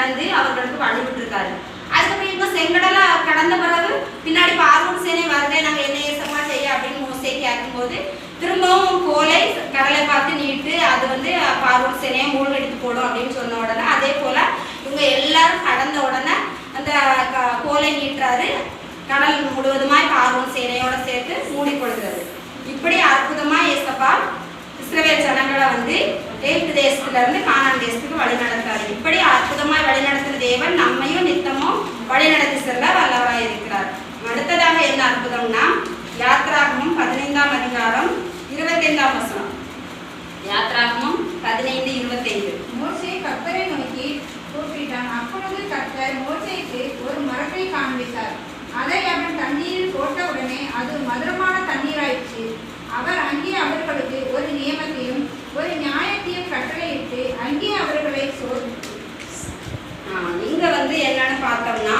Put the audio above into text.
கடந்து அவர்களுக்கு வழிவிட்டிருக்காரு. அதுக்கப்புறம் இவங்க செங்கடலை கடந்த பிறகு பின்னாடி பார்வோன் சேனை வருதே, நாங்கள் என்ன ஏசப்பா செய்ய அப்படின்னு மோசே கேட்கும்போது திரும்பவும் கோலை கடலை பார்த்து நீட்டு, அது பார்வோன் சேனையை மூழ்கடித்து போடும் அப்படின்னு சொன்ன உடனே அதே போல இவங்க எல்லாரும் கடந்த உடனே அந்த கோலை நீட்டுறாரு. கடல் முழுவதுமாய் பார்வோன் சேனையோட சேர்த்து மூடிக்கொள்கிறது. இப்படி அற்புதமா ஏசப்பா இஸ்ரவேல் ஜனங்களை எகிப்து தேசத்துல இருந்து கானான் தேசத்துக்கு வழி நடத்தாரு. இப்படி அற்புதமாய் வழி நடத்துற தேவன் நம்மையும் நித்தமும் வழி நடத்தி செல்ல வல்லவராய் இருக்கிறார். அடுத்ததாக என்ன அற்புதம்னா யாத்ராகமம் 15ஆம் அதிகாரம் 25ஆம் வசனம். யாத்ராகமம் 15:25. மோசே கர்த்தரை நோக்கி கூப்பிட்டான். அப்பொழுது கர்த்தர் மோசேக்கு ஒரு மரத்தை காண்பித்தார். அதை அவன் தண்ணீரில் போட்டவுடனே அது மதுரமான தண்ணீராயிற்று. அவர் அங்கே அவர்களுக்கு ஒரு நியமத்தையும் ஒரு நியாயத்தையும் கட்டளையிட்டு அங்கே அவர்களை சோதித்தார். இங்க என்னன்னு பார்த்தோம்னா